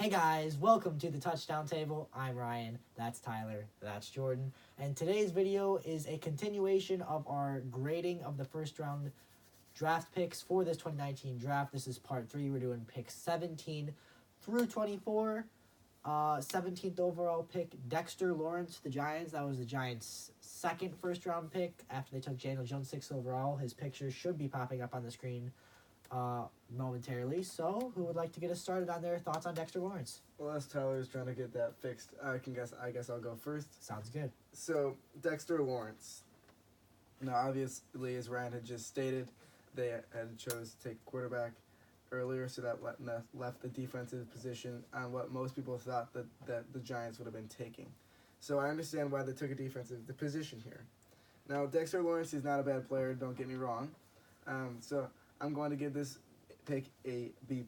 Hey guys, welcome to the Touchdown Table. I'm Ryan, that's Tyler, that's Jordan, and today's video is a continuation of our grading of the first round draft picks for this 2019 draft. This is part 3. We're doing picks 17 through 24. 17th overall pick, Dexter Lawrence, the Giants. That was the Giants' second first round pick after they took Daniel Jones 6th overall. His picture should be popping up on the screen momentarily. So, who would like to get us started on their thoughts on Dexter Lawrence? Well, as Tyler's trying to get that fixed, I guess I'll go first. Sounds good. So, Dexter Lawrence. Now, obviously, as Ryan had just stated, they had chose to take quarterback earlier, so that left the defensive position on what most people thought that the Giants would have been taking. So I understand why they took the position here. Now, Dexter Lawrence is not a bad player, don't get me wrong. So I'm going to give this pick a B+.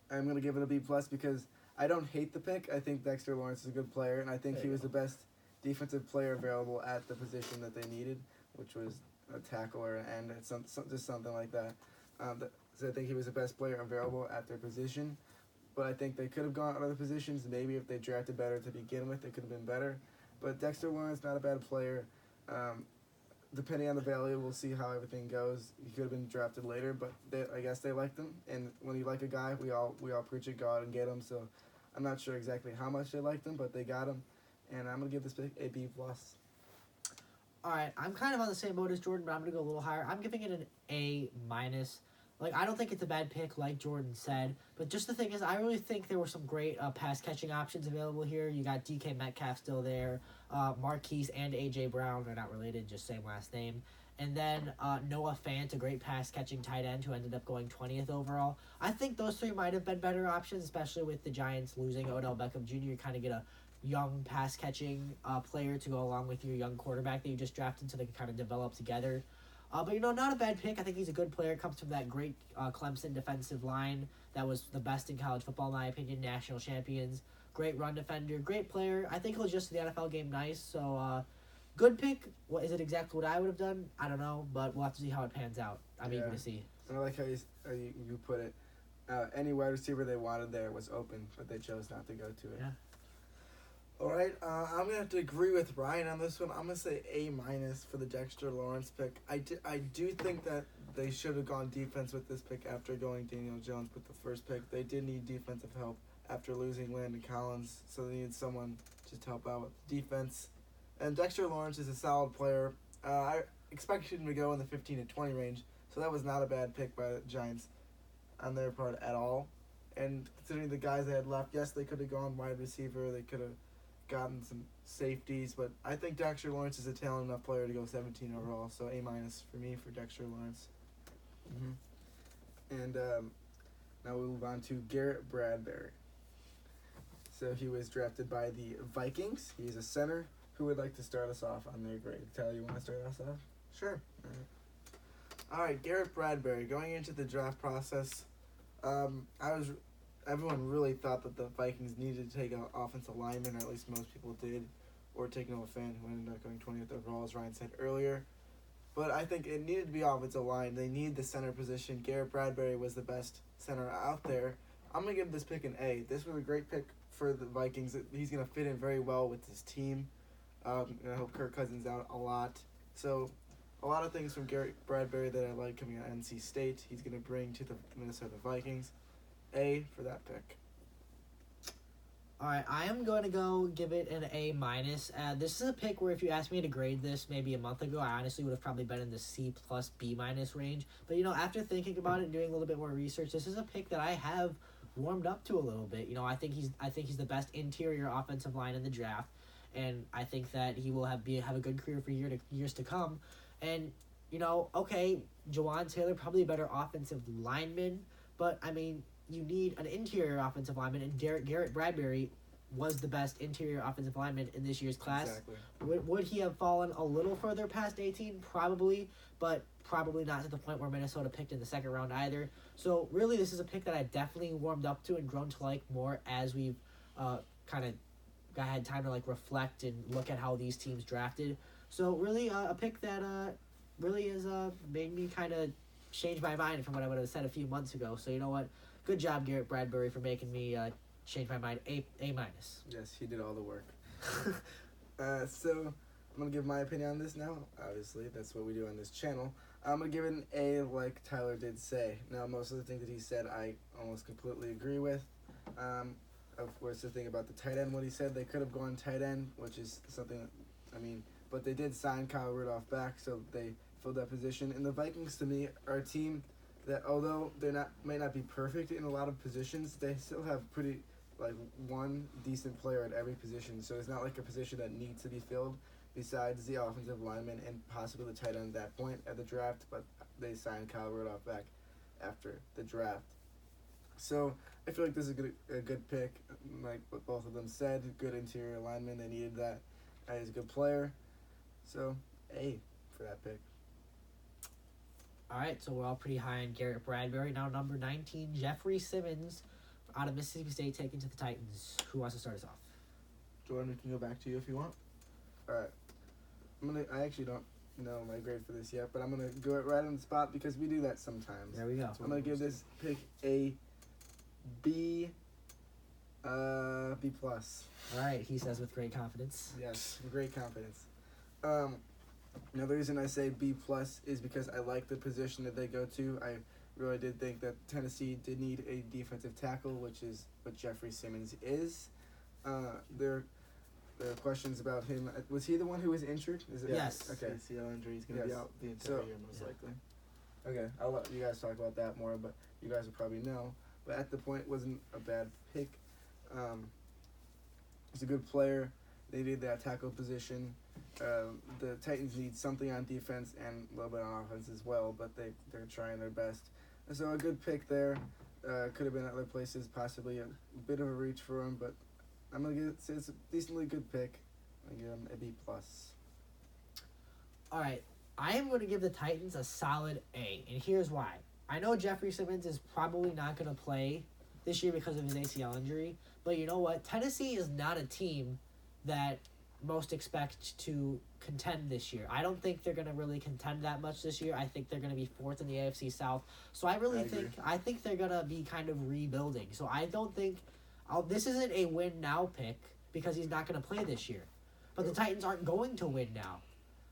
I'm going to give it a B+ because I don't hate the pick. I think Dexter Lawrence is a good player, and I think he was the best defensive player available at the position that they needed, which was a tackle or an end, just something like that. So I think he was the best player available at their position. But I think they could have gone other positions. Maybe if they drafted better to begin with, it could have been better. But Dexter Lawrence, not a bad player. Depending on the value, we'll see how everything goes. He could have been drafted later, but I guess they liked him. And when you like a guy, we all preach it, go out and get him. So I'm not sure exactly how much they liked him, but they got him. And I'm going to give this pick a B+. All right, I'm kind of on the same boat as Jordan, but I'm going to go a little higher. I'm giving it an A-. Like, I don't think it's a bad pick, like Jordan said. But just the thing is, I really think there were some great pass-catching options available here. You got DK Metcalf still there. Marquise and A.J. Brown are not related, just same last name. And then Noah Fant, a great pass-catching tight end who ended up going 20th overall. I think those three might have been better options, especially with the Giants losing Odell Beckham Jr. You kind of get a young pass-catching player to go along with your young quarterback that you just drafted so they can kind of develop together. But, not a bad pick. I think he's a good player. Comes from that great Clemson defensive line that was the best in college football, in my opinion. National champions. Great run defender. Great player. I think he'll adjust to the NFL game nice. So, good pick. What is it exactly what I would have done? I don't know, but we'll have to see how it pans out. I'm eager to see. I like how you put it. Any wide receiver they wanted there was open, but they chose not to go to it. Yeah. All right, I'm going to have to agree with Ryan on this one. I'm going to say A- for the Dexter Lawrence pick. I do think that they should have gone defense with this pick after going Daniel Jones with the first pick. They did need defensive help after losing Landon Collins, so they needed someone just to help out with defense. And Dexter Lawrence is a solid player. I expected him to go in the 15 to 20 range, so that was not a bad pick by the Giants on their part at all. And considering the guys they had left, yes, they could have gone wide receiver. They could have gotten some safeties, but I think Dexter Lawrence is a talented enough player to go 17 overall, so A- for me for Dexter Lawrence. And now we'll move on to Garrett Bradbury. So he was drafted by the Vikings. He's a center. Who would like to start us off on their grade? Tyler, you want to start us off? Sure. All right, Garrett Bradbury. Going into the draft process, everyone really thought that the Vikings needed to take an offensive lineman, or at least most people did, or take Noah Fant, who ended up going 20th overall, as Ryan said earlier. But I think it needed to be offensive line. They need the center position. Garrett Bradbury was the best center out there. I'm going to give this pick an A. This was a great pick for the Vikings. He's going to fit in very well with his team. I hope Kirk Cousins out a lot. So a lot of things from Garrett Bradbury that I like coming out of NC State. He's going to bring to the Minnesota Vikings. A for that pick. All right, I am going to go give it an A-. This is a pick where if you asked me to grade this maybe a month ago, I honestly would have probably been in the C+ B- range. But, after thinking about it and doing a little bit more research, this is a pick that I have warmed up to a little bit. I think he's the best interior offensive line in the draft, and I think that he will have a good career for years to come. And, okay, Jawan Taylor, probably a better offensive lineman, but, you need an interior offensive lineman, and Garrett Bradbury was the best interior offensive lineman in this year's class. Exactly. Would he have fallen a little further past 18? Probably, but probably not to the point where Minnesota picked in the second round either. So really, this is a pick that I definitely warmed up to and grown to like more as we've kind of had time to reflect and look at how these teams drafted. So really, a pick that really has made me kind of change my mind from what I would have said a few months ago. So you know what? good job, Garrett Bradbury, for making me change my mind. A minus. Yes, he did all the work. So I'm gonna give my opinion on this now. Obviously, that's what we do on this channel. I'm gonna give it an A, like Tyler did say. Now, most of the things that he said, I almost completely agree with. Of course, the thing about the tight end, what he said, they could have gone tight end, which is something. But they did sign Kyle Rudolph back, so they filled that position. And the Vikings, to me, are a team that, although might not be perfect in a lot of positions, they still have pretty one decent player at every position. So it's not like a position that needs to be filled besides the offensive lineman and possibly the tight end at that point at the draft. But they signed Kyle Rudolph back after the draft. So I feel like this is a good pick, like what both of them said. Good interior lineman, they needed that. He's a good player. So A for that pick. All right, so we're all pretty high on Garrett Bradbury. Now number 19, Jeffrey Simmons out of Mississippi State, taken to the Titans. Who wants to start us off? Jordan, we can go back to you if you want. All right. I actually don't know my grade for this yet, but I'm gonna go right on the spot because we do that sometimes. There we go. I'm gonna give this pick a B. B plus. All right, he says with great confidence. Yes, with great confidence. Now the reason I say B plus is because I like the position that they go to. I really did think that Tennessee did need a defensive tackle, which is what Jeffrey Simmons is. There are questions about him. Was he the one who was injured? Is it? Yes. Okay. ACL injury. He's going to be out the entire year, most likely. Okay, I'll let you guys talk about that more, but you guys will probably know. But at the point, it wasn't a bad pick. He's a good player. They needed that tackle position. The Titans need something on defense and a little bit on offense as well, but they're trying their best. And so a good pick there. Could have been other places, possibly a bit of a reach for him, but I'm gonna say it's a decently good pick. I'm gonna give him a B plus. All right, I am going to give the Titans a solid A, and here's why. I know Jeffrey Simmons is probably not going to play this year because of his ACL injury, but you know what? Tennessee is not a team that most expect to contend this year. I don't think they're going to really contend that much this year. I think they're going to be fourth in the AFC South. So I think they're going to be kind of rebuilding. So I don't think this isn't a win now pick because he's not going to play this year. But the Titans aren't going to win now.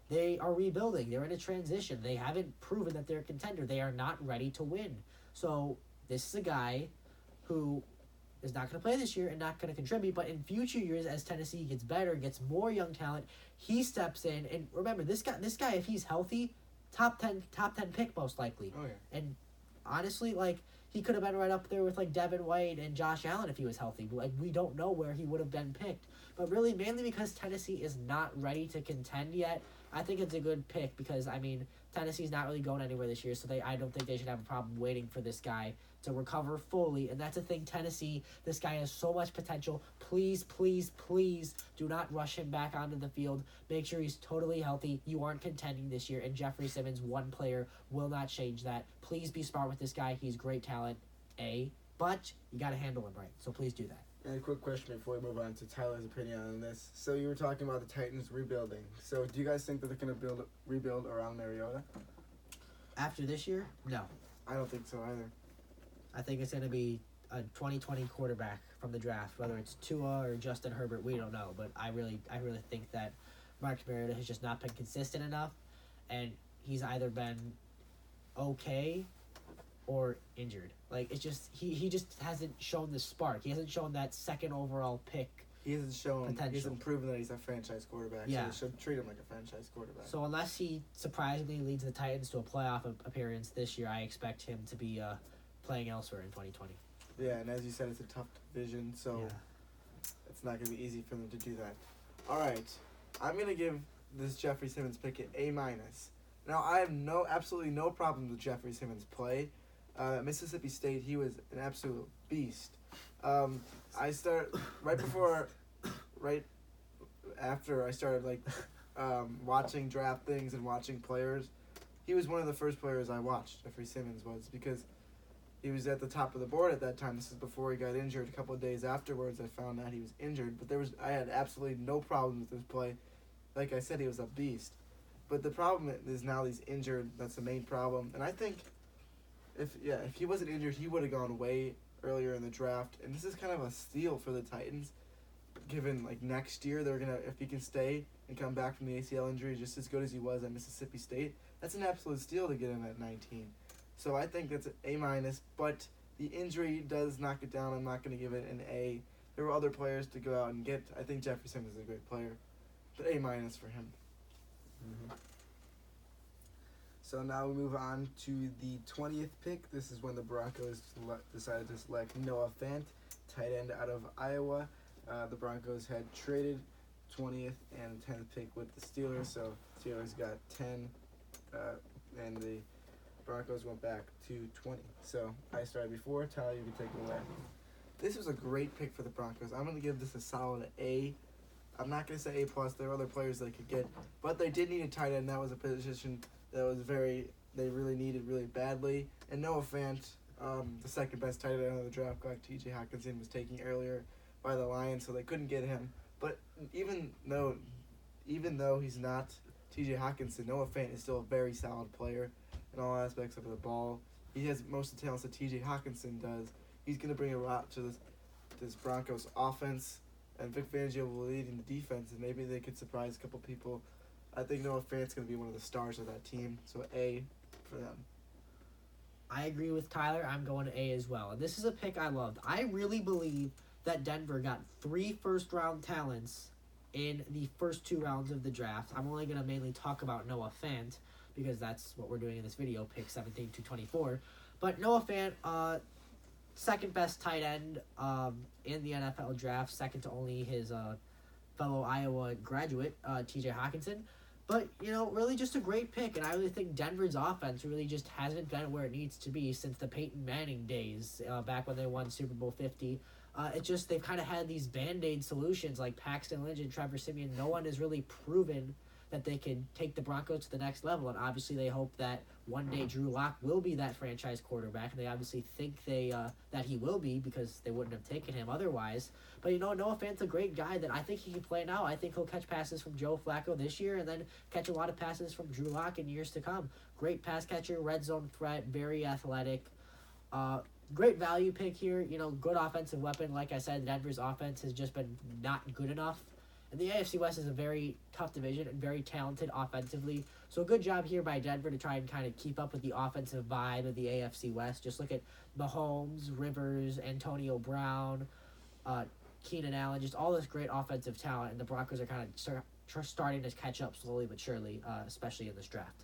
They are rebuilding. They're in a transition. They haven't proven that they're a contender. They are not ready to win. So this is a guy who is not going to play this year and not going to contribute. But in future years, as Tennessee gets better, gets more young talent, he steps in. And remember, this guy, if he's healthy, top 10 pick most likely. Oh yeah. And honestly, he could have been right up there with Devin White and Josh Allen if he was healthy. We don't know where he would have been picked. But really, mainly because Tennessee is not ready to contend yet, I think it's a good pick because, Tennessee's not really going anywhere this year, so I don't think they should have a problem waiting for this guy to recover fully. And that's the thing, Tennessee, this guy has so much potential. Please, please, please do not rush him back onto the field. Make sure he's totally healthy. You aren't contending this year, and Jeffrey Simmons, one player, will not change that. Please be smart with this guy. He's great talent, A, but you got to handle him right, so please do that. And a quick question before we move on to Tyler's opinion on this. So you were talking about the Titans rebuilding. So do you guys think that they're going to rebuild around Mariota? After this year, no. I don't think so either. I think it's going to be a 2020 quarterback from the draft, whether it's Tua or Justin Herbert, we don't know. But I really think that Marcus Mariota has just not been consistent enough, and he's either been okay or injured. It's just he just hasn't shown the spark. He hasn't shown that second overall pick. He hasn't shown. Potential. He hasn't proven that he's a franchise quarterback. Yeah. So they should treat him like a franchise quarterback. So unless he surprisingly leads the Titans to a playoff appearance this year, I expect him to be playing elsewhere in 2020. Yeah, and as you said, it's a tough division, so it's not going to be easy for them to do that. All right, I'm going to give this Jeffrey Simmons pick an A-. Now, I have absolutely no problem with Jeffrey Simmons' play. Mississippi State, he was an absolute beast. I started right after I started watching draft things and watching players. He was one of the first players I watched. Jeffrey Simmons was, because he was at the top of the board at that time. This is before he got injured. A couple of days afterwards, I found out he was injured. But I had absolutely no problem with his play. Like I said, he was a beast. But the problem is now he's injured. That's the main problem. And I think if he wasn't injured, he would have gone way earlier in the draft, and this is kind of a steal for the Titans. Given like next year they're gonna, if he can stay and come back from the ACL injury just as good as he was at Mississippi State, that's an absolute steal to get him at 19. So I think that's an A-, but the injury does knock it down. I'm not gonna give it an A. There were other players to go out and get. I think Jefferson is a great player, but A- for him. So now we move on to the 20th pick. This is when the Broncos decided to select Noah Fant, tight end out of Iowa. The Broncos had traded 20th and 10th pick with the Steelers, so Steelers got 10, and the Broncos went back to 20. So I started before. Tyler, you can take it away. This was a great pick for the Broncos. I'm going to give this a solid A. I'm not going to say A+. There are other players they could get, but they did need a tight end. That was a position that was they really needed really badly. And Noah Fant, the second best tight end of the draft, like T.J. Hockenson was taken earlier by the Lions, so they couldn't get him. But even though he's not T.J. Hockenson, Noah Fant is still a very solid player in all aspects of the ball. He has most of the talents that T.J. Hockenson does. He's going to bring a lot to this Broncos offense, and Vic Fangio will lead in the defense, and maybe they could surprise a couple people. I think Noah Fant's going to be one of the stars of that team, so A for them. I agree with Tyler. I'm going to A as well. And this is a pick I loved. I really believe that Denver got 3 first-round talents in the first 2 rounds of the draft. I'm only going to mainly talk about Noah Fant because that's what we're doing in this video, pick 17 to 24. But Noah Fant, second best tight end in the NFL draft, second to only his fellow Iowa graduate, T.J. Hockenson. But, really just a great pick, and I really think Denver's offense really just hasn't been where it needs to be since the Peyton Manning days, back when they won Super Bowl 50. They've kind of had these Band-Aid solutions like Paxton Lynch and Trevor Siemian. No one has really proven that they can take the Broncos to the next level, and obviously they hope that one day Drew Lock will be that franchise quarterback, and they obviously think that he will be because they wouldn't have taken him otherwise. But Noah Fant's a great guy that I think he can play now. I think he'll catch passes from Joe Flacco this year and then catch a lot of passes from Drew Lock in years to come. Great pass catcher, red zone threat, very athletic. Great value pick here. Good offensive weapon. Like I said, Denver's offense has just been not good enough. And the AFC West is a very tough division and very talented offensively. So a good job here by Denver to try and kind of keep up with the offensive vibe of the AFC West. Just look at Mahomes, Rivers, Antonio Brown, Keenan Allen, just all this great offensive talent. And the Broncos are kind of starting to catch up slowly but surely, especially in this draft.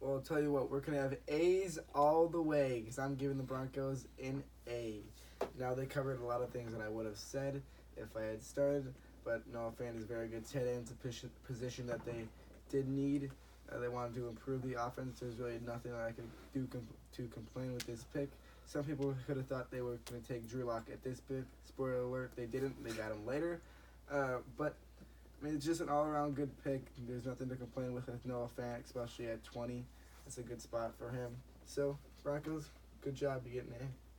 Well, I'll tell you what, we're going to have A's all the way because I'm giving the Broncos an A. Now, they covered a lot of things that I would have said if I had started, but Noah Fant is very good tight end. It's a position that they did need. They wanted to improve the offense. There's really nothing that I could do to complain with this pick. Some people could have thought they were going to take Drew Lock at this pick. Spoiler alert, they didn't. They got him later. But it's just an all-around good pick. There's nothing to complain with Noah Fant, especially at 20. It's a good spot for him. So, Broncos, good job. You getting A.